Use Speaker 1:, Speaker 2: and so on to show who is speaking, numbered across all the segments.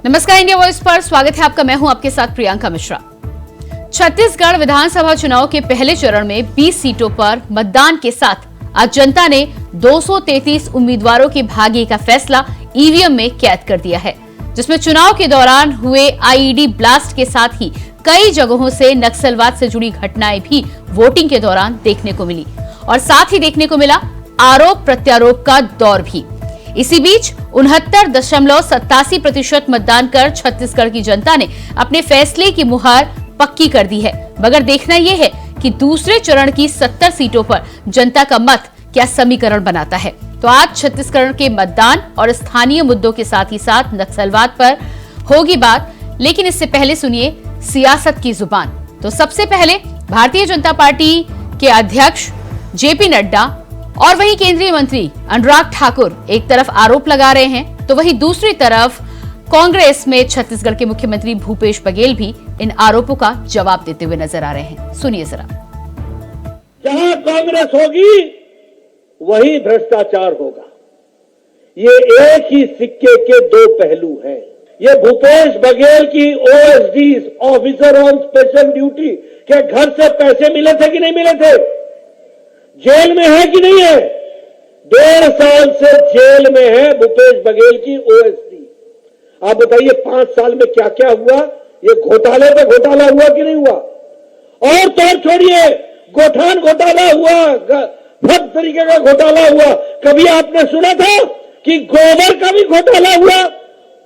Speaker 1: नमस्कार, India voice पर स्वागत है आपका। मैं हूं आपके साथ प्रियंका मिश्रा। छत्तीसगढ़ विधानसभा चुनाव के पहले चरण में 20 सीटों पर मतदान के साथ आज जनता ने 233 उम्मीदवारों के भाग्य का फैसला ईवीएम में कैद कर दिया है, जिसमें चुनाव के दौरान हुए आईईडी ब्लास्ट के साथ ही कई जगहों से नक्सलवाद से जुड़ी घटनाएं भी वोटिंग के दौरान देखने को मिली और साथ ही देखने को मिला आरोप प्रत्यारोप का दौर भी। इसी बीच 69.87% मतदान कर छत्तीसगढ़ की जनता ने अपने फैसले की मुहर पक्की कर दी है। मगर देखना यह है कि दूसरे चरण की 70 सीटों पर जनता का मत क्या समीकरण बनाता है। तो आज छत्तीसगढ़ के मतदान और स्थानीय मुद्दों के साथ ही साथ नक्सलवाद पर होगी बात, लेकिन इससे पहले सुनिए सियासत की जुबान। तो सबसे पहले भारतीय जनता पार्टी के अध्यक्ष जेपी नड्डा और वहीं केंद्रीय मंत्री अनुराग ठाकुर एक तरफ आरोप लगा रहे हैं, तो वहीं दूसरी तरफ कांग्रेस में छत्तीसगढ़ के मुख्यमंत्री भूपेश बघेल भी इन आरोपों का जवाब देते हुए नजर आ रहे हैं। सुनिए जरा।
Speaker 2: जहां कांग्रेस होगी वहीं भ्रष्टाचार होगा। ये एक ही सिक्के के दो पहलू हैं। ये भूपेश बघेल की OSD officer on special duty के घर से पैसे मिले थे कि नहीं मिले थे? जेल में है कि नहीं है? 1.5 साल से जेल में है भूपेश बघेल की ओएसडी। आप बताइए 5 साल में क्या क्या हुआ? ये घोटाले पे घोटाला हुआ कि नहीं हुआ? और तो छोड़िए, गोठान घोटाला हुआ, हर तरीके का घोटाला हुआ। कभी आपने सुना था कि गोबर का भी घोटाला हुआ?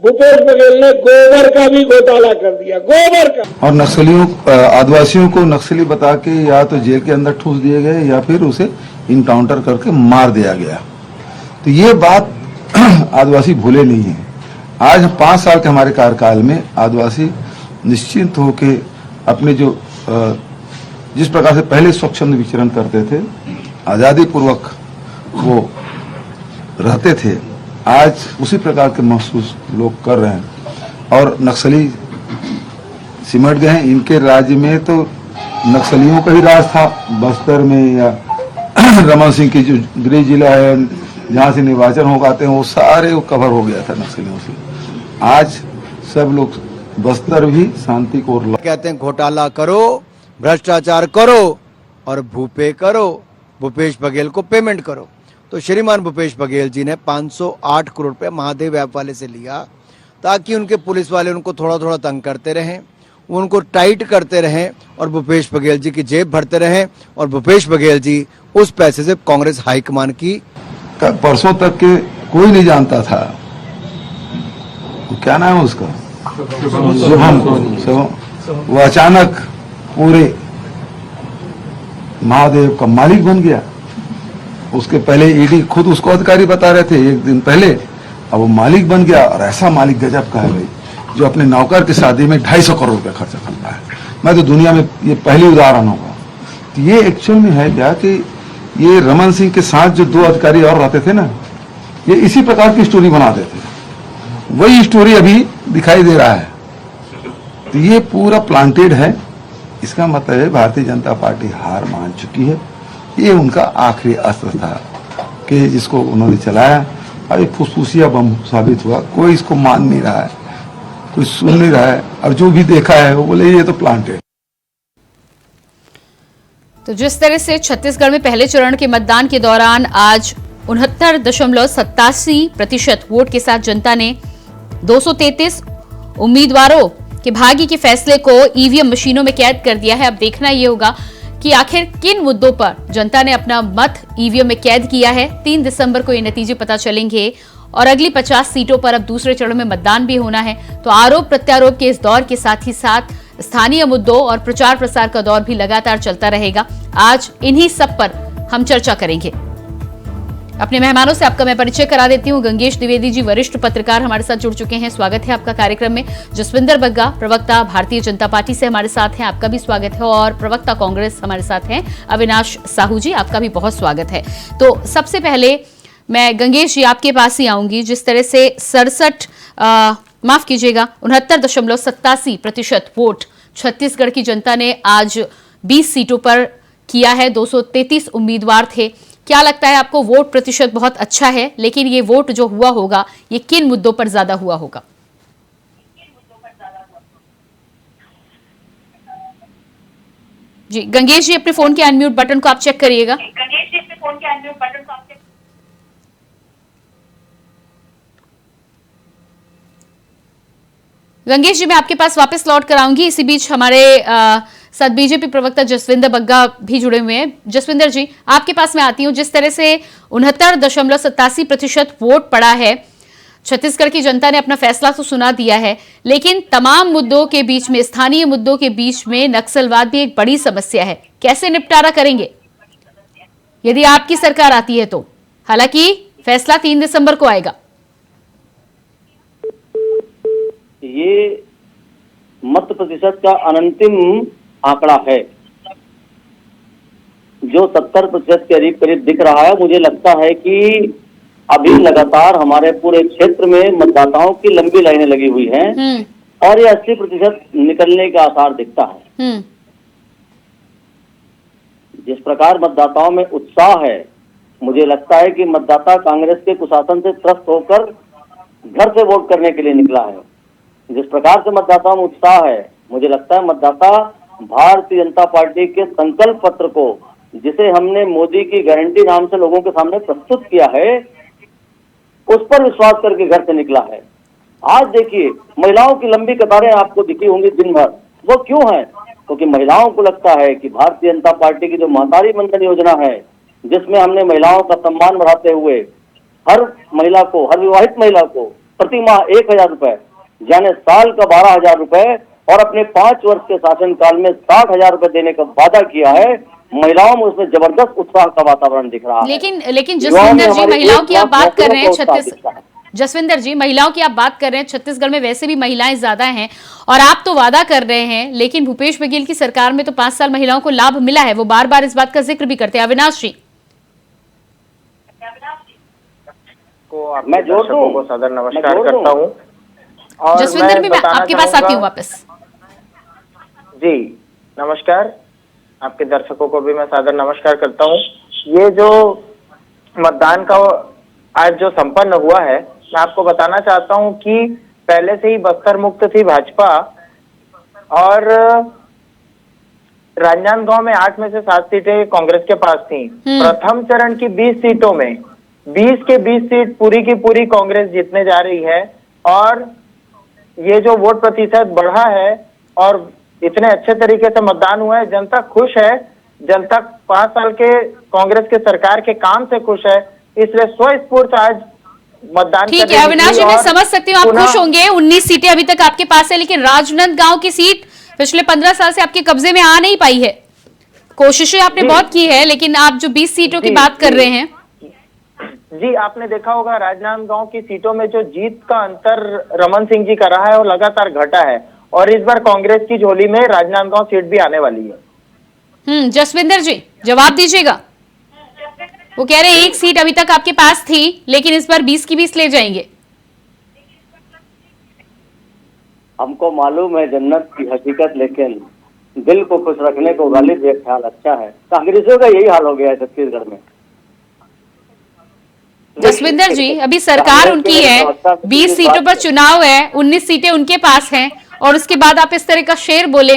Speaker 2: भूपेश बघेल ने गोबर का भी घोटाला कर दिया, गोबर का।
Speaker 3: और नक्सलियों आदिवासियों को नक्सली बता के या तो जेल के अंदर ठूस दिए गए या फिर उसे इनकाउंटर करके मार दिया गया। तो ये बात आदिवासी भूले नहीं है। आज 5 साल के हमारे कार्यकाल में आदिवासी निश्चिंत होके अपने जो जिस प्रकार से पहले स्वच्छंद विचरण करते थे, आजादी पूर्वक वो रहते थे, आज उसी प्रकार के महसूस लोग कर रहे हैं। और नक्सली सिमट गए हैं। इनके राज्य में तो नक्सलियों का ही राज था। बस्तर में या रमन सिंह की जो गृह जिला है जहां से निर्वाचन हो पाते हैं, वो सारे कवर हो गया था नक्सलियों से। आज सब लोग बस्तर भी शांति को
Speaker 4: कहते हैं घोटाला करो, भ्रष्टाचार करो और भूपेश बघेल को पेमेंट करो। तो श्रीमान भूपेश बघेल जी ने 508 करोड़ रुपया महादेव ऐप वाले से लिया ताकि उनके पुलिस वाले उनको थोड़ा थोड़ा तंग करते रहें, उनको टाइट करते रहें और भूपेश बघेल जी की जेब भरते रहें। और भूपेश बघेल जी उस पैसे से कांग्रेस हाईकमान की
Speaker 3: परसों तक के कोई नहीं जानता था, क्या नाम है उसका, शुभम। वो अचानक पूरे महादेव का मालिक बन गया। उसके पहले ईडी खुद उसको अधिकारी बता रहे थे एक दिन पहले, अब वो मालिक बन गया। और ऐसा मालिक गजब का है भाई, जो अपने नौकर की शादी में 250 करोड़ रुपया खर्चा करता है। मैं तो दुनिया में ये पहली उदाहरण होगा। तो ये एक्चुअल में है क्या कि ये रमन सिंह के साथ जो 2 अधिकारी और रहते थे ना, ये इसी प्रकार की स्टोरी बनाते थे। वही स्टोरी अभी दिखाई दे रहा है। तो ये पूरा प्लांटेड है। इसका मतलब है भारतीय जनता पार्टी हार मान चुकी है। ये उनका आखिरी अस्त्र था कि जिसको उन्होंने चलाया। अभी फुसफुसिया बम साबित हुआ। कोई इसको मान नहीं रहा है, कोई सुन नहीं रहा है, और जो भी देखा है वो बोले ये तो प्लांटेड।
Speaker 1: तो जिस तरह से छत्तीसगढ़ में पहले चरण के मतदान के दौरान आज 69.87% वोट के साथ जनता ने 233 उम्मीदवारों के भाग्य के फैसले को ईवीएम मशीनों में कैद कर दिया है। अब देखना यह होगा कि आखिर किन मुद्दों पर जनता ने अपना मत ईवीएम में कैद किया है। 3 दिसंबर को ये नतीजे पता चलेंगे और अगली 50 सीटों पर अब दूसरे चरण में मतदान भी होना है। तो आरोप प्रत्यारोप के इस दौर के साथ ही साथ स्थानीय मुद्दों और प्रचार प्रसार का दौर भी लगातार चलता रहेगा। आज इन्हीं सब पर हम चर्चा करेंगे। अपने मेहमानों से आपका मैं परिचय करा देती हूं। गंगेश द्विवेदी जी वरिष्ठ पत्रकार हमारे साथ जुड़ चुके हैं, स्वागत है आपका कार्यक्रम में। जसविंदर बग्गा प्रवक्ता भारतीय जनता पार्टी से हमारे साथ हैं, आपका भी स्वागत है। और प्रवक्ता कांग्रेस हमारे साथ हैं अविनाश साहू जी, आपका भी बहुत स्वागत है। तो सबसे पहले मैं गंगेश जी आपके पास ही आऊंगी। जिस तरह से 69.87% वोट छत्तीसगढ़ की जनता ने आज 20 सीटों पर किया है, 233 उम्मीदवार थे। क्या लगता है आपको? वोट प्रतिशत बहुत अच्छा है, लेकिन ये वोट जो हुआ होगा ये किन मुद्दों पर ज्यादा हुआ होगा? जी गंगेश जी, अपने फोन के अनम्यूट बटन को आप चेक करिएगा। गंगेश जी, मैं आपके पास वापस लौट कर आऊंगी। इसी बीच हमारे साथ बीजेपी प्रवक्ता जसविंदर बग्गा भी जुड़े हुए हैं। जसविंदर जी, आपके पास मैं आती हूं। जिस तरह से 69.87% वोट पड़ा है, छत्तीसगढ़ की जनता ने अपना फैसला तो सुना दिया है, लेकिन तमाम मुद्दों के बीच में, स्थानीय मुद्दों के बीच में नक्सलवाद भी एक बड़ी समस्या है। कैसे निपटारा करेंगे यदि आपकी सरकार आती है तो? हालांकि फैसला 3 दिसंबर को आएगा।
Speaker 2: ये मत प्रतिशत का अनंतिम आंकड़ा है जो 70% के करीब दिख रहा है। मुझे लगता है कि अभी लगातार हमारे पूरे क्षेत्र में मतदाताओं की लंबी लाइनें लगी हुई हैं और ये 80% निकलने का आसार दिखता है। जिस प्रकार मतदाताओं में उत्साह है, मुझे लगता है कि मतदाता कांग्रेस के कुशासन से त्रस्त होकर घर से वोट करने के लिए निकला है। जिस प्रकार से मतदाताओं में उत्साह है, मुझे लगता है मतदाता भारतीय जनता पार्टी के संकल्प पत्र को, जिसे हमने मोदी की गारंटी नाम से लोगों के सामने प्रस्तुत किया है, उस पर विश्वास करके घर से निकला है। आज देखिए, महिलाओं की लंबी कतारें आपको दिखी होंगी दिन भर। वो क्यों है? क्योंकि महिलाओं को लगता है कि भारतीय जनता पार्टी की जो महतारी बंधन योजना है, जिसमें हमने महिलाओं का सम्मान बढ़ाते हुए हर महिला को, हर विवाहित महिला को प्रति माह 1,000 रुपए, यानी साल का 12,000 रुपए, और अपने 5 वर्ष के शासनकाल में 60,000 रुपए देने का वादा किया है। महिलाओं में उसमें जबरदस्त उत्साह का वातावरण दिख रहा है।
Speaker 1: लेकिन जसविंदर जी, महिलाओं की आप बात कर रहे हैं, जसविंदर जी महिलाओं की आप बात कर रहे हैं, छत्तीसगढ़ में वैसे भी महिलाएं ज्यादा हैं और आप तो वादा कर रहे हैं, लेकिन भूपेश बघेल की सरकार में तो 5 साल महिलाओं को लाभ मिला है। वो बार बार इस बात का जिक्र भी करते हैं। अविनाश जी
Speaker 5: को मैं दर्शकों को सदर नमस्कार करता हूँ। और
Speaker 1: जसविंदर भी मैं आपके पास आती हूँ वापस।
Speaker 5: जी नमस्कार, आपके दर्शकों को भी मैं सादर नमस्कार करता हूँ। ये जो मतदान का आज जो संपन्न हुआ है, मैं आपको बताना चाहता हूँ कि पहले से ही बस्तर मुक्त थी भाजपा और राजनांदगांव में 8 में से 7 सीटें कांग्रेस के पास थी। प्रथम चरण की 20 सीटों में 20 के 20 सीट पूरी की पूरी कांग्रेस जीतने जा रही है और ये जो वोट प्रतिशत बढ़ा है और इतने अच्छे तरीके से मतदान हुआ है, जनता खुश है। जनता 5 साल के कांग्रेस के सरकार के काम से खुश है, इसलिए स्वस्फूर्त आज मतदान।
Speaker 1: ठीक है अविनाश जी, मैं समझ सकती हूँ आप खुश होंगे। 19 सीटें अभी तक आपके पास है, लेकिन राजनांदगांव की सीट पिछले 15 साल से आपके कब्जे में आ नहीं पाई है। कोशिशें आपने बहुत की है, लेकिन आप जो 20 सीटों की बात कर रहे हैं,
Speaker 5: जी आपने देखा होगा राजनांदगांव की सीटों में जो जीत का अंतर रमन सिंह जी का रहा है वो लगातार घटा है और इस बार कांग्रेस की झोली में राजनांदगांव सीट भी आने वाली है।
Speaker 1: जसविंदर जी जवाब दीजिएगा। वो कह रहे हैं 1 सीट अभी तक आपके पास थी, लेकिन इस बार 20 की 20 ले जाएंगे।
Speaker 2: हमको मालूम है जन्नत की हकीकत, लेकिन दिल को खुश रखने को गालिब एक ख्याल अच्छा है। कांग्रेसियों का यही हाल हो गया है छत्तीसगढ़ में।
Speaker 1: जसविंदर जी, अभी सरकार उनकी है, 20 सीटों पर चुनाव है, 19 सीटें उनके पास हैं और उसके बाद आप इस तरह का शेर बोले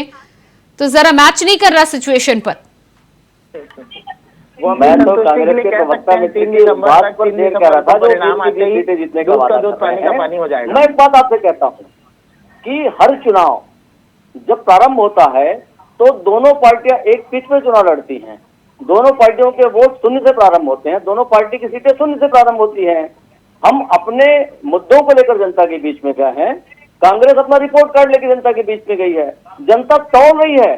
Speaker 1: तो जरा मैच नहीं कर रहा सिचुएशन पर।
Speaker 2: मैं तो कांग्रेस के प्रवक्ता मित्र की बात पर देर कर रहा था जो सीटें जीतने का वादा कर रहे हैं। मैं एक बात आपसे कहता हूँ कि हर चुनाव जब प्रारंभ होता है तो दोनों पार्टियां एक पिच में चुनाव लड़ती हैं। दोनों पार्टियों के वोट शून्य से प्रारंभ होते हैं, दोनों पार्टी की सीटें शून्य से प्रारंभ होती हैं। हम अपने मुद्दों को लेकर जनता के बीच में गए हैं, कांग्रेस अपना रिपोर्ट कार्ड लेकर जनता के बीच में गई है। जनता तौल रही है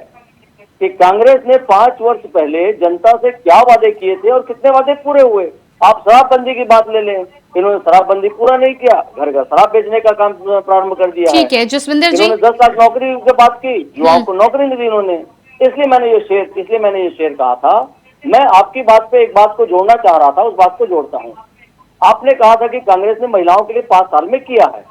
Speaker 2: कि कांग्रेस ने 5 वर्ष पहले जनता से क्या वादे किए थे और कितने वादे पूरे हुए। आप शराबबंदी की बात ले लें, इन्होंने शराबबंदी पूरा नहीं किया, घर घर शराब बेचने का काम प्रारंभ कर दिया है।
Speaker 1: ठीक है जसविंदर जी,
Speaker 2: इन्होंने 10 लाख नौकरी की बात की, युवाओं को नौकरी नहीं दी इन्होंने। इसलिए मैंने ये शेर कहा था। मैं आपकी बात पे एक बात को जोड़ना चाह रहा था, उस बात को जोड़ता हूँ। आपने कहा था कि कांग्रेस ने महिलाओं के लिए 5 साल में किया है।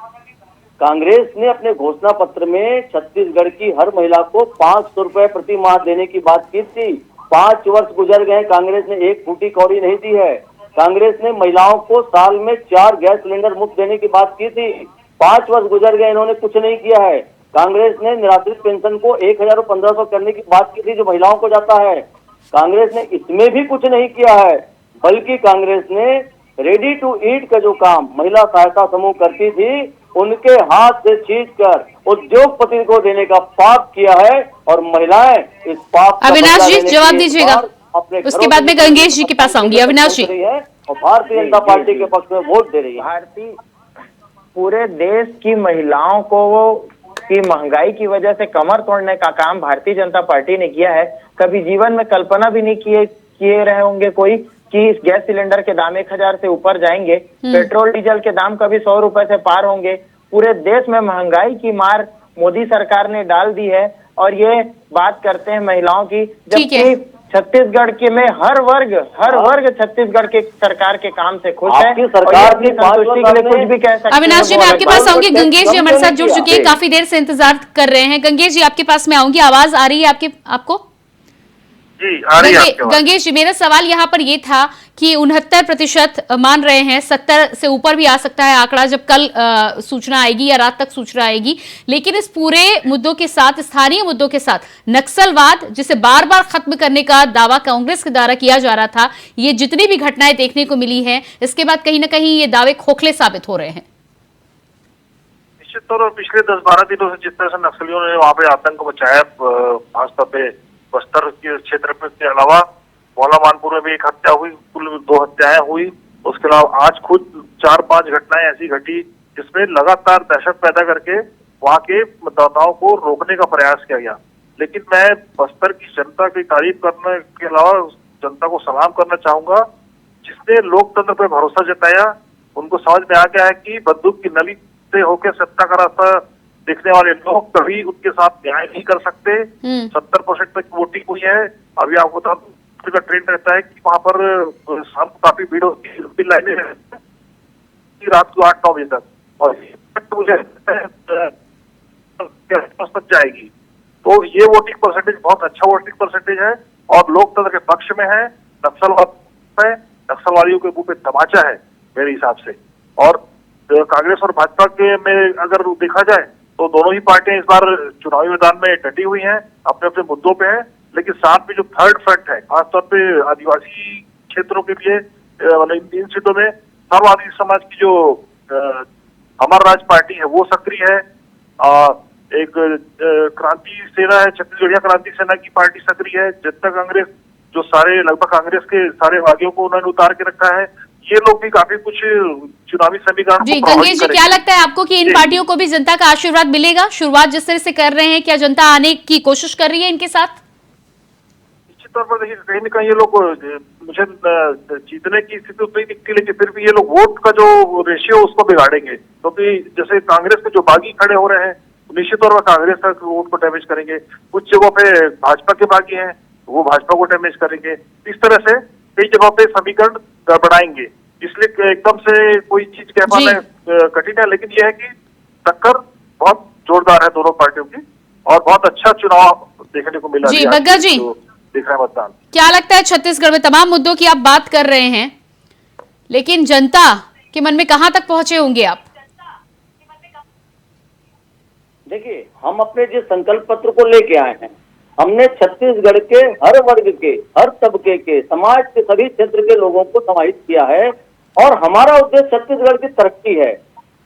Speaker 2: कांग्रेस ने अपने घोषणा पत्र में छत्तीसगढ़ की हर महिला को 500 रुपए प्रति माह देने की बात की थी। 5 वर्ष गुजर गए, कांग्रेस ने एक फूटी कौड़ी नहीं दी है। कांग्रेस ने महिलाओं को साल में 4 गैस सिलेंडर मुफ्त देने की बात की थी। 5 वर्ष गुजर गए, इन्होंने कुछ नहीं किया है।
Speaker 6: कांग्रेस ने निराश्रित पेंशन को 1,000-1,500 करने की बात की थी जो महिलाओं को जाता है। कांग्रेस ने इसमें भी कुछ नहीं किया है, बल्कि कांग्रेस ने रेडी टू ईट का जो काम महिला सहायता समूह करती थी उनके हाथ से छीनकर उद्योगपति को देने का पाप किया है और महिलाएं इस पाप का
Speaker 1: अविनाश
Speaker 6: बदला
Speaker 1: जी,
Speaker 6: लेने
Speaker 1: जवाब
Speaker 6: के लिए
Speaker 1: दीजिएगा।
Speaker 6: अपने
Speaker 1: उसके
Speaker 6: घरों
Speaker 1: बाद
Speaker 6: से
Speaker 1: मैं गंगेश जी के पास आऊंगी। अविनाश जी,
Speaker 6: और भारतीय जनता पार्टी के पक्ष में वोट दे रही है।
Speaker 5: भारतीय पूरे देश की महिलाओं को की महंगाई की वजह से कमर तोड़ने का काम भारतीय जनता पार्टी ने किया है। कभी जीवन में कल्पना भी नहीं किए रहे होंगे कोई कि इस गैस सिलेंडर के दाम 1,000 से ऊपर जाएंगे, पेट्रोल डीजल के दाम कभी 100 रुपए से पार होंगे। पूरे देश में महंगाई की मार मोदी सरकार ने डाल दी है और ये बात करते हैं महिलाओं की, जबकि छत्तीसगढ़ के में हर वर्ग छत्तीसगढ़ के सरकार के काम से खुश है।
Speaker 6: आपकी सरकार की
Speaker 5: संतुष्टि के लिए कुछ भी कह सकते हैं।
Speaker 1: अविनाश जी, मैं आपके पास आऊंगी। गंगेश जी हमारे साथ जुड़ चुके हैं, काफी देर से इंतजार कर रहे हैं। गंगेश जी आपके पास में आऊंगी। आवाज आ रही है आपको?
Speaker 7: जी आ रही है आपके पास।
Speaker 1: गंगेश जी, मेरा सवाल यहाँ पर ये था कि 69% मान रहे हैं, 70 से ऊपर भी आ सकता है आंकड़ा जब कल सूचना आएगी या रात तक सूचना आएगी। लेकिन इस पूरे मुद्दों के साथ, स्थानीय मुद्दों के साथ नक्सलवाद जिसे बार बार खत्म करने का दावा कांग्रेस के द्वारा किया जा रहा था, ये जितनी भी घटनाएं देखने को मिली हैं, इसके बाद कहीं ना कहीं ये दावे खोखले साबित हो रहे हैं।
Speaker 7: निश्चित तौर पर पिछले 10-12 दिनों से जिस तरह से नक्सलियों ने वहां पे आतंक मचाया, खासतौर पे बस्तर के क्षेत्र के अलावा मौला मानपुर में भी एक हत्या हुई, कुल 2 हत्याएं हुई। उसके अलावा आज खुद 4-5 घटनाएं ऐसी घटी जिसमें लगातार दहशत पैदा करके वहां के मतदाताओं को रोकने का प्रयास किया गया। लेकिन मैं बस्तर की जनता की तारीफ करने के अलावा जनता को सलाम करना चाहूंगा जिसने लोकतंत्र पर भरोसा जताया। उनको समझ में आ गया है कि बंदूक की नली से होकर सत्ता का रास्ता देखने वाले लोग कभी उनके साथ न्याय नहीं कर सकते। 70% तक वोटिंग हुई है। अभी आपको बता दूं का ट्रेंड रहता है कि वहां पर शाम को काफी भीड़ होती है, लंबी लाइनें रात को 8-9 बजे तक, और मुझे तक जाएगी। तो ये वोटिंग परसेंटेज बहुत अच्छा वोटिंग परसेंटेज है और लोकतंत्र के पक्ष में है। नक्सलवादियों के मुंह पे तमाचा है मेरे हिसाब से। और कांग्रेस और भाजपा के में अगर देखा जाए तो दोनों ही पार्टियां इस बार चुनावी मैदान में डटी हुई हैं, अपने अपने मुद्दों पे हैं। लेकिन साथ में जो थर्ड फ्रंट है, खासतौर पे आदिवासी क्षेत्रों के लिए मतलब इन 3 सीटों में सर्वआदिवासी समाज की जो अमर राज पार्टी है वो सक्रिय है। एक क्रांति सेना है, छत्तीसगढ़िया क्रांति सेना की पार्टी सक्रिय है। जनता कांग्रेस जो सारे लगभग कांग्रेस के सारे वादियों को उन्होंने उतार के रखा है। ये लोग भी काफी कुछ चुनावी समीकरण
Speaker 1: जी गंगेश जी, क्या लगता है आपको कि इन पार्टियों को भी जनता का आशीर्वाद मिलेगा? शुरुआत जिस तरह से कर रहे हैं, क्या जनता आने की कोशिश कर रही है इनके साथ?
Speaker 7: निश्चित तौर पर देखिए, कहीं न कहीं ये लोग मुझे जीतने की स्थिति उतनी दिखती, लेकिन फिर भी ये लोग वोट का जो रेशियो उसको बिगाड़ेंगे। क्योंकि जैसे कांग्रेस के जो बागी खड़े हो रहे हैं निश्चित तौर पर कांग्रेस का वोट को डैमेज करेंगे। कुछ जगहों पे भाजपा के बागी हैं, वो भाजपा को डैमेज करेंगे। इस तरह से कई जगहों पे समीकरण गड़बड़ाएंगे, इसलिए एकदम से कोई चीज कह पाना कठिन है। लेकिन यह है कि टक्कर बहुत जोरदार है दोनों पार्टियों की और बहुत अच्छा चुनाव देखने को मिला।
Speaker 1: जी बग्गा जी,
Speaker 7: देख रहे हैं मतदान।
Speaker 1: क्या लगता है छत्तीसगढ़ में तमाम मुद्दों की आप बात कर रहे हैं, लेकिन जनता के मन में कहां तक पहुंचे होंगे आप?
Speaker 6: देखिए, हम अपने जिस संकल्प पत्र को लेके आए हैं, हमने छत्तीसगढ़ के हर वर्ग के, हर तबके के, समाज के सभी क्षेत्र के लोगों को समाहित किया है। और हमारा उद्देश्य छत्तीसगढ़ की तरक्की है,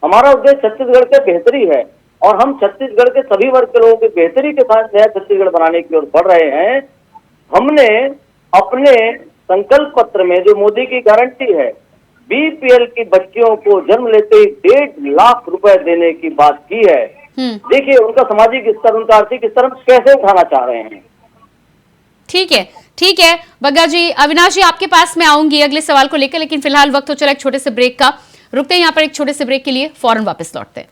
Speaker 6: हमारा उद्देश्य छत्तीसगढ़ की बेहतरी है और हम छत्तीसगढ़ के सभी वर्ग के लोगों की बेहतरी के साथ नया छत्तीसगढ़ बनाने की ओर बढ़ रहे हैं। हमने अपने संकल्प पत्र में जो मोदी की गारंटी है, बीपीएल की बच्चियों को जन्म लेते ही 1.5 लाख रुपए देने की बात की है। देखिए, उनका सामाजिक स्तर, उनका आर्थिक स्तर हम कैसे उठाना चाह रहे हैं।
Speaker 1: ठीक है, ठीक है बग्गा जी। अविनाश जी, आपके पास मैं आऊंगी अगले सवाल को लेकर, लेकिन फिलहाल वक्त हो चला एक छोटे से ब्रेक का। रुकते हैं यहाँ पर एक छोटे से ब्रेक के लिए, फौरन वापस लौटते हैं।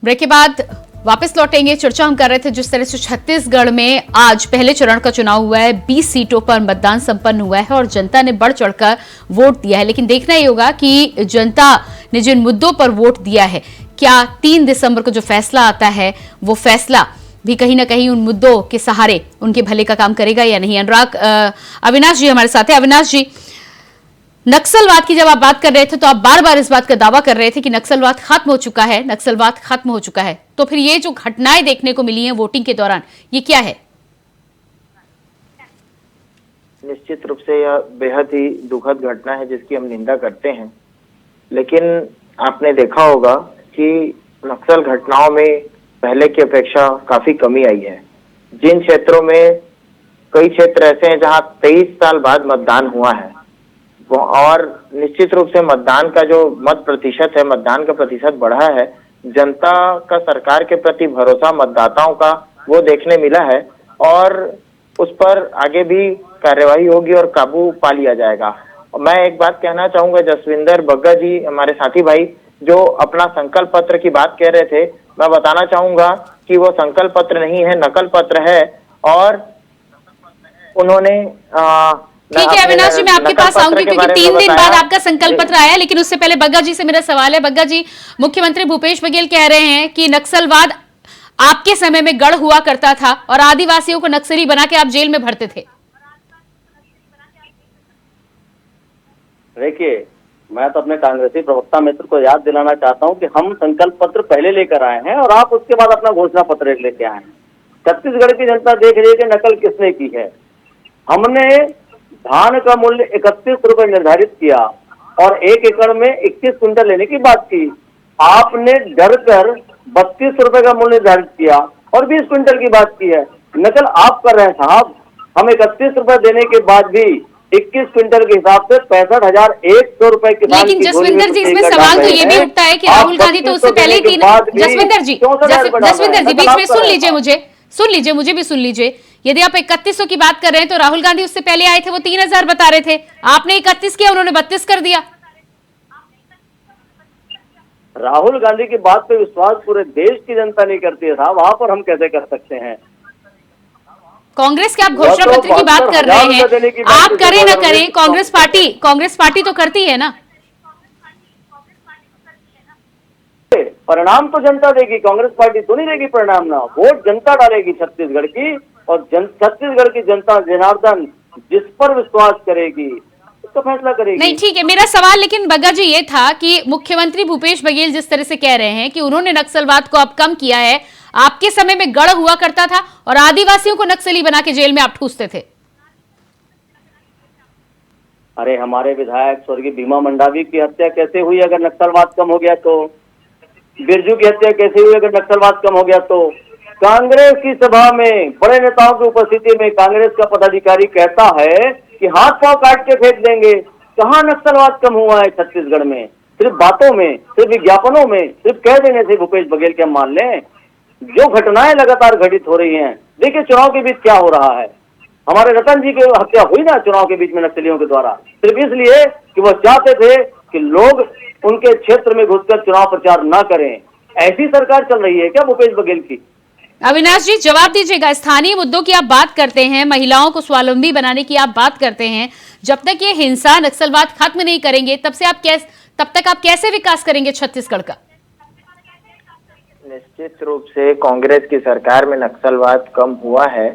Speaker 1: ब्रेक के बाद वापस लौटेंगे। चर्चा हम कर रहे थे जिस तरह से छत्तीसगढ़ में आज पहले चरण का चुनाव हुआ है, 20 सीटों पर मतदान संपन्न हुआ है और जनता ने बढ़ चढ़कर वोट दिया है। लेकिन देखना ही होगा कि जनता ने जिन मुद्दों पर वोट दिया है, क्या 3 दिसंबर को जो फैसला आता है वो फैसला भी कहीं ना कहीं उन मुद्दों के सहारे उनके भले का काम करेगा या नहीं। अनुराग अविनाश जी हमारे साथ है। अविनाश जी, नक्सलवाद की जब आप बात कर रहे थे तो आप बार बार इस बात का दावा कर रहे थे कि नक्सलवाद खत्म हो चुका है, नक्सलवाद खत्म हो चुका है। तो फिर ये जो घटनाएं देखने को मिली हैं वोटिंग के दौरान, ये क्या है?
Speaker 5: निश्चित रूप से यह बेहद ही दुखद घटना है जिसकी हम निंदा करते हैं, लेकिन आपने देखा होगा कि नक्सल घटनाओं में पहले की अपेक्षा काफी कमी आई है। जिन क्षेत्रों में, कई क्षेत्र ऐसे हैं जहां 23 साल बाद मतदान हुआ है और निश्चित रूप से मतदान का जो मत प्रतिशत है, मतदान का प्रतिशत बढ़ा है, जनता का सरकार के प्रति भरोसा मतदाताओं का वो देखने मिला है और उस पर आगे भी कार्यवाही होगी और काबू पा लिया जाएगा। मैं एक बात कहना चाहूंगा, जसविंदर बग्गा जी हमारे साथी भाई जो अपना संकल्प पत्र की बात कह रहे थे, मैं बताना चाहूंगा कि वो संकल्प पत्र नहीं है, नकल पत्र है। और उन्होंने
Speaker 1: ठीक है अविनाश जी, मैं आपके पास आऊंगी क्योंकि 3 दिन बाद आपका संकल्प पत्र आया है, लेकिन उससे पहले बग्गा जी से मेरा सवाल है। बग्गा जी, मुख्यमंत्री भूपेश बघेल कह रहे हैं कि नक्सलवाद आपके समय में गढ़ हुआ करता था और आदिवासियों को नक्सली बना के आप जेल में भरते थे।
Speaker 6: देखिए, मैं तो अपने कांग्रेसी प्रवक्ता मित्र को याद दिलाना चाहता हूं कि हम संकल्प पत्र पहले लेकर आए हैं और आप उसके बाद अपना घोषणा पत्र लेके आए हैं। छत्तीसगढ़ की जनता देख रही है कि नकल किसने की है। हमने धान का मूल्य 31 रुपए निर्धारित किया और 1 एकड़ में 21 क्विंटल लेने की बात की। आपने डर कर 32 रुपए का मूल्य निर्धारित किया और 20 क्विंटल की बात की है। नकल आप कर रहे हैं साहब। हम 31 रुपए देने के बाद भी 21 क्विंटल के हिसाब से 65,100 रुपए की।
Speaker 1: लेकिन जसविंदर जी, इसमें सवाल तो ये भी उठता है कि राहुल गांधी तो उससे पहले ही जसविंदर जी बीच में सुन लीजिए, मुझे भी सुन लीजिए। यदि आप 3100 की बात कर रहे हैं तो राहुल गांधी उससे पहले आए थे, वो 3000 बता रहे थे। आपने 31 किया, उन्होंने 32 कर दिया।
Speaker 6: राहुल गांधी की बात पे विश्वास पूरे देश की जनता नहीं करती है साहब, वहां पर हम कैसे कर सकते हैं?
Speaker 1: कांग्रेस के आप घोषणा पत्र की बात कर रहे हैं, आप करें ना करें, कांग्रेस पार्टी तो करती है ना।
Speaker 6: परिणाम तो जनता देगी, कांग्रेस पार्टी तो नहीं देगी परिणाम ना। वोट जनता डालेगी छत्तीसगढ़ की, और छत्तीसगढ़ की जनता जनार्दन जिस पर विश्वास करेगी उसका फैसला करेगी।
Speaker 1: नहीं ठीक है, मेरा सवाल लेकिन बग्गा जी ये था कि मुख्यमंत्री भूपेश बघेल जिस तरह से कह रहे हैं कि उन्होंने नक्सलवाद को अब कम किया है, आपके समय में गढ़ हुआ करता था और आदिवासियों को नक्सली बना के जेल में आप ठूसते थे।
Speaker 6: अरे हमारे विधायक स्वर्गीय भीमा मंडावी की हत्या कैसे हुई अगर नक्सलवाद कम हो गया तो? बिरजू की हत्या कैसे हुई अगर नक्सलवाद कम हो गया तो? कांग्रेस की सभा में बड़े नेताओं की उपस्थिति में कांग्रेस का पदाधिकारी कहता है कि हाथ पांव काट के फेंक देंगे। कहां नक्सलवाद कम हुआ है छत्तीसगढ़ में? सिर्फ बातों में, सिर्फ विज्ञापनों में, सिर्फ कह देने से भूपेश बघेल के हम मान लें? जो घटनाएं लगातार घटित हो रही हैं, देखिए चुनाव के बीच क्या हो रहा है। हमारे रतन जी की हत्या हुई ना चुनाव के बीच में नक्सलियों के द्वारा, सिर्फ इसलिए कि वो चाहते थे कि लोग उनके क्षेत्र में घुसकर चुनाव प्रचार ना करें। ऐसी सरकार चल रही है क्या भूपेश बघेल की?
Speaker 1: अविनाश जी जवाब दीजिएगा। स्थानीय मुद्दों की आप बात करते हैं, महिलाओं को स्वावलंबी बनाने की आप बात करते हैं, जब तक ये हिंसा नक्सलवाद खत्म नहीं करेंगे तब तक आप कैसे विकास करेंगे छत्तीसगढ़ का?
Speaker 5: निश्चित रूप से कांग्रेस की सरकार में नक्सलवाद कम हुआ है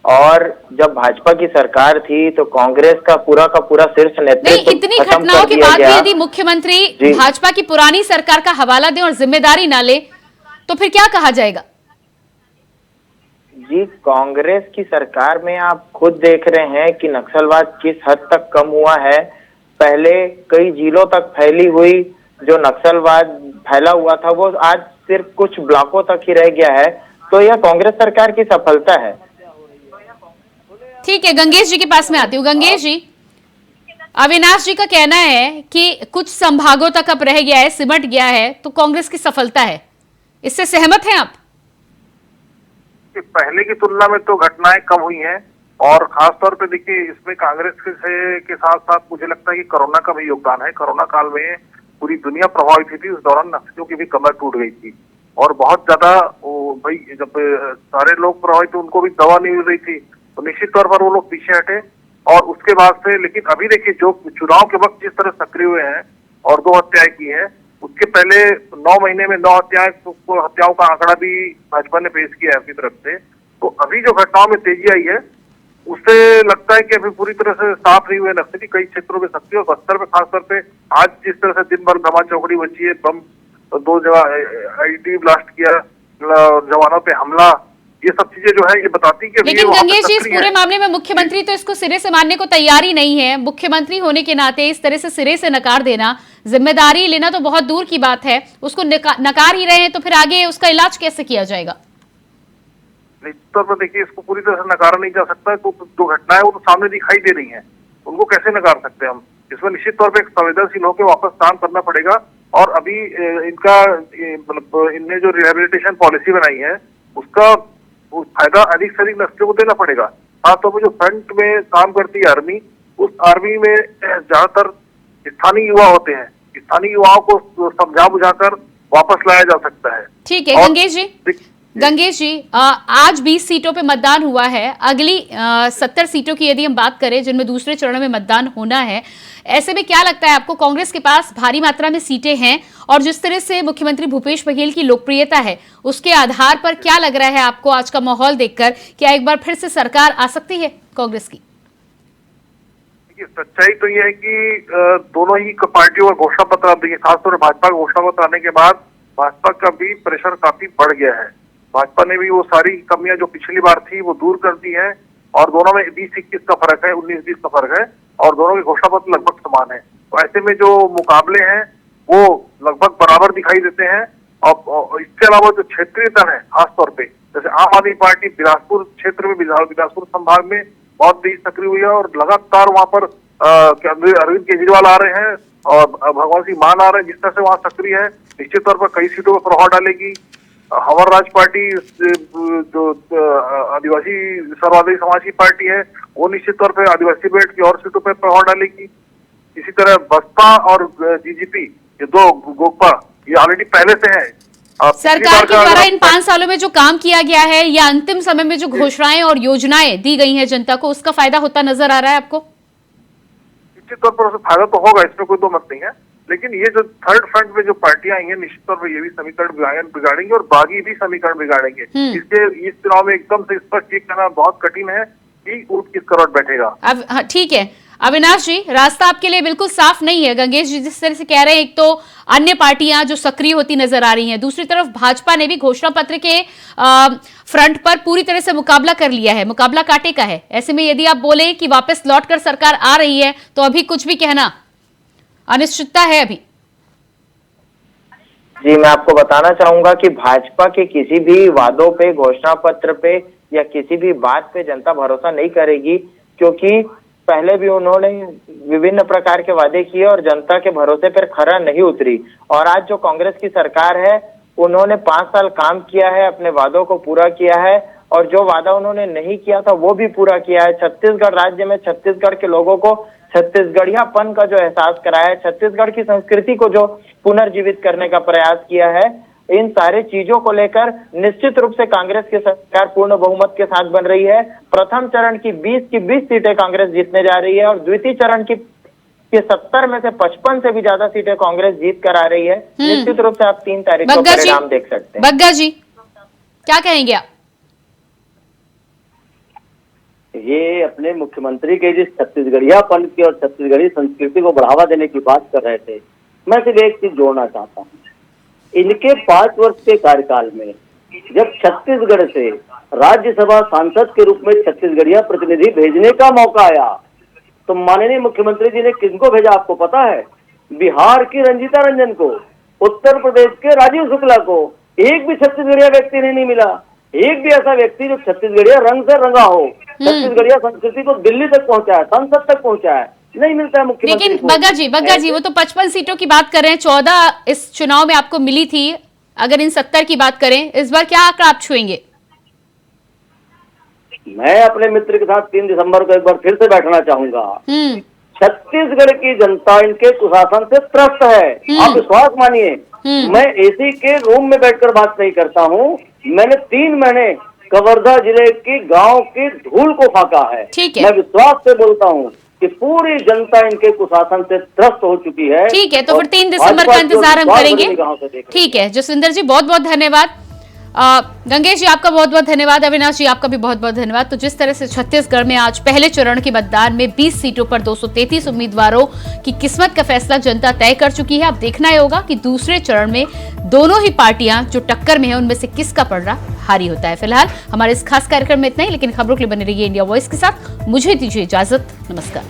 Speaker 5: और जब भाजपा की सरकार थी तो कांग्रेस का पूरा शीर्ष नेतृत्व
Speaker 1: इतनी घटनाओं के बाद भी यदि मुख्यमंत्री भाजपा की पुरानी सरकार का हवाला दें और जिम्मेदारी ना ले तो फिर क्या कहा जाएगा?
Speaker 5: जी, कांग्रेस की सरकार में आप खुद देख रहे हैं कि नक्सलवाद किस हद तक कम हुआ है। पहले कई जिलों तक फैली हुई जो नक्सलवाद फैला हुआ था वो आज सिर्फ कुछ ब्लॉकों तक ही रह गया है, तो यह कांग्रेस सरकार की सफलता है।
Speaker 1: ठीक है, गंगेश जी के पास में आती हूँ। गंगेश जी, अविनाश जी का कहना है कि कुछ संभागों तक अब रह गया है, सिमट गया है, तो कांग्रेस की सफलता है, इससे सहमत हैं आप?
Speaker 7: पहले की तुलना में तो घटनाएं कम हुई हैं और खासतौर पे देखिए इसमें कांग्रेस के साथ साथ मुझे लगता है कि कोरोना का भी योगदान है। कोरोना काल में पूरी दुनिया प्रभावित हुई थी, उस दौरान नक्सलियों की भी कमर टूट गई थी और बहुत ज्यादा भाई जब सारे लोग प्रभावित हुए उनको भी दवा नहीं मिल रही थी तो निश्चित तौर पर वो लोग पीछे हटे और उसके बाद से। लेकिन अभी देखिए जो चुनाव के वक्त जिस तरह सक्रिय हुए हैं और 2 हत्याएं की हैं, उससे इसके पहले 9 महीने में 9 हत्याओं का आंकड़ा भी भाजपा ने पेश किया है अपनी तरफ से। तो अभी जो घटनाओं में तेजी आई है उससे लगता है कि अभी पूरी तरह से साफ नहीं हुए नक्सली, कई क्षेत्रों में सक्रिय, और बस्तर में खासतौर पे आज जिस तरह से दिन भर धमा चौकड़ी बची है, बम 2 जगह आईडी ब्लास्ट किया, जवानों पे हमला, ये सब चीजें जो है ये बताती कि
Speaker 1: लेकिन गंगेश जी, इस पूरे मामले में मुख्यमंत्री तो इसको सिरे से मानने को तैयार ही नहीं है। मुख्यमंत्री होने के नाते इस तरह से सिरे से नकार देना, जिम्मेदारी लेना तो बहुत दूर की बात है। उसको नकार ही रहे हैं तो फिर आगे उसका इलाज कैसे किया जाएगा?
Speaker 7: निश्चित तौर पर देखिए, इसको पूरी तरह से नकारा नहीं जा सकता। तो जो घटना है वो तो सामने दिखाई दे रही है, उनको कैसे नकार सकते हैं हम? इसमें निश्चित तौर पर एक संवेदनशील होकर वापस काम करना पड़ेगा। और अभी इनका मतलब इनने जो रिहेबिलिटेशन पॉलिसी बनाई है उसका फायदा अधिक से अधिक नस्लियों को देना पड़ेगा। खासतौर पर जो फ्रंट में काम करती है आर्मी, उस आर्मी में ज्यादातर स्थानीय युवा होते हैं। स्थानीय युवाओं को समझा बुझाकर वापस लाया जा सकता है।
Speaker 1: ठीक है गंगेश जी, आज 20 सीटों पे मतदान हुआ है। अगली 70 सीटों की यदि हम बात करें जिनमें दूसरे चरण में मतदान होना है, ऐसे में क्या लगता है आपको, कांग्रेस के पास भारी मात्रा में सीटें हैं और जिस तरह से मुख्यमंत्री भूपेश बघेल की लोकप्रियता है उसके आधार पर क्या लग रहा है आपको आज का माहौल देखकर, क्या एक बार फिर से सरकार आ सकती है कांग्रेस की?
Speaker 7: सच्चाई तो यह है कि दोनों ही पार्टियों का घोषणा पत्र अब देखिए, खासतौर पर भाजपा का घोषणा पत्र आने के बाद भाजपा का भी प्रेशर काफी बढ़ गया है। भाजपा ने भी वो सारी कमियां जो पिछली बार थी वो दूर कर दी है, और दोनों में 20-21 का फर्क है, 19-20 का फर्क है, और दोनों के घोषणा पत्र लगभग समान है। तो ऐसे में जो मुकाबले हैं वो लगभग बराबर दिखाई देते हैं। और इसके अलावा जो क्षेत्रीय तन है, खासतौर पे जैसे आम आदमी पार्टी बिलासपुर क्षेत्र में, बिलासपुर संभाग में बहुत तेज सक्रिय हुई है, और लगातार वहां पर अरविंद केजरीवाल आ रहे हैं और भगवंत सिंह मान आ रहे हैं। जिस तरह से वहां सक्रिय है, निश्चित तौर पर कई सीटों पर प्रभाव डालेगी। हमार राज पार्टी जो आदिवासी सर्वाधिक समाज की पार्टी है, वो निश्चित तौर पर आदिवासी बेल्ट की और सीटों पर प्रभाव डालेगी। इसी तरह बसपा और जीजीपी, ये दो गोपा, ये ऑलरेडी पहले से है।
Speaker 1: सरकार के द्वारा इन 5 सालों में जो काम किया गया है या अंतिम समय में जो घोषणाएं और योजनाएं दी गई हैं जनता को, उसका फायदा होता नजर आ रहा है आपको?
Speaker 7: निश्चित तौर पर उससे फायदा तो होगा, इसमें कोई दो मत नहीं है। लेकिन ये जो थर्ड फ्रंट में जो पार्टियां आई हैं, निश्चित तौर पर ये भी समीकरण बिगाड़ेंगे और बागी भी समीकरण बिगाड़ेंगे। इसलिए इस चुनाव में एकदम से स्पष्ट ये कहना बहुत कठिन है कि ऊंट किस करवट बैठेगा।
Speaker 1: अब ठीक है अविनाश जी, रास्ता आपके लिए बिल्कुल साफ नहीं है। गंगेश जी जिस तरह से कह रहे हैं, एक तो अन्य पार्टियां जो सक्रिय होती नजर आ रही हैं, दूसरी तरफ भाजपा ने भी घोषणा पत्र के फ्रंट पर पूरी तरह से मुकाबला कर लिया है, मुकाबला कांटे का है। ऐसे में यदि आप बोले कि वापस लौटकर सरकार आ रही है तो अभी कुछ भी कहना अनिश्चितता है अभी।
Speaker 5: जी, मैं आपको बताना चाहूंगा कि भाजपा के किसी भी वादों पे, घोषणा पत्र पे या किसी भी बात पे जनता भरोसा नहीं करेगी, क्योंकि पहले भी उन्होंने विभिन्न प्रकार के वादे किए और जनता के भरोसे पर खरा नहीं उतरी। और आज जो कांग्रेस की सरकार है, उन्होंने 5 साल काम किया है, अपने वादों को पूरा किया है, और जो वादा उन्होंने नहीं किया था वो भी पूरा किया है। छत्तीसगढ़ राज्य में छत्तीसगढ़ के लोगों को छत्तीसगढ़ियापन का जो एहसास कराया है, छत्तीसगढ़ की संस्कृति को जो पुनर्जीवित करने का प्रयास किया है, इन सारे चीजों को लेकर निश्चित रूप से कांग्रेस की सरकार पूर्ण बहुमत के साथ बन रही है। प्रथम चरण की 20 सीटें कांग्रेस जीतने जा रही है और द्वितीय चरण की 70 में से 55 से भी ज्यादा सीटें कांग्रेस जीत कर आ रही है। निश्चित रूप से आप 3 तारीख को परिणाम देख सकते हैं।
Speaker 1: बग्गा जी क्या कहेंगे आप?
Speaker 6: ये अपने मुख्यमंत्री के जिस छत्तीसगढ़ियापन की और छत्तीसगढ़ी संस्कृति को बढ़ावा देने की बात कर रहे थे, मैं सिर्फ एक चीज जोड़ना चाहता हूँ। इनके 5 वर्ष के कार्यकाल में जब छत्तीसगढ़ से राज्यसभा सांसद के रूप में छत्तीसगढ़िया प्रतिनिधि भेजने का मौका आया, तो माननीय मुख्यमंत्री जी ने किनको भेजा आपको पता है? बिहार की रंजीता रंजन को, उत्तर प्रदेश के राजीव शुक्ला को। एक भी छत्तीसगढ़िया व्यक्ति नहीं मिला, एक भी ऐसा व्यक्ति जो छत्तीसगढ़िया रंग से रंगा हो, छत्तीसगढ़िया संस्कृति को दिल्ली तक पहुंचाया, संसद तक पहुंचाया, नहीं मिलता है मुख्यमंत्री।
Speaker 1: लेकिन बग्गा जी वो तो 55 सीटों की बात कर रहे हैं, 14 इस चुनाव में आपको मिली थी। अगर इन 70 की बात करें, इस बार क्या आंकड़ा आप छुएंगे?
Speaker 6: मैं अपने मित्र के साथ 3 दिसंबर को एक बार फिर से बैठना चाहूंगा। छत्तीसगढ़ की जनता इनके कुशासन से त्रस्त है, आप विश्वास मानिए। मैं एसी के रूम में बैठकर बात नहीं करता हूँ, मैंने 3 महीने कवर्धा जिले के गांव की धूल को फाका है।
Speaker 1: ठीक है।
Speaker 6: मैं विश्वास से बोलता हूँ कि पूरी जनता इनके कुशासन से त्रस्त हो चुकी है।
Speaker 1: ठीक है, तो
Speaker 6: और
Speaker 1: फिर 3 दिसंबर का
Speaker 6: भाजपा
Speaker 1: इंतजार हम
Speaker 6: जो
Speaker 1: करेंगे।
Speaker 6: निगाहों से देख रही है।
Speaker 1: ठीक है जसविंदर जी, बहुत बहुत धन्यवाद। गंगेश जी आपका बहुत बहुत धन्यवाद। अविनाश जी आपका भी बहुत बहुत धन्यवाद। तो जिस तरह से छत्तीसगढ़ में आज पहले चरण के मतदान में 20 सीटों पर 233 उम्मीदवारों की किस्मत का फैसला जनता तय कर चुकी है। अब देखना ही होगा कि दूसरे चरण में दोनों ही पार्टियां जो टक्कर में है उनमें से किसका पलड़ा भारी होता है। फिलहाल हमारे इस खास कार्यक्रम में इतना ही, लेकिन खबरों के लिए बने रहिए इंडिया वॉइस के साथ। मुझे दीजिए इजाजत, नमस्कार।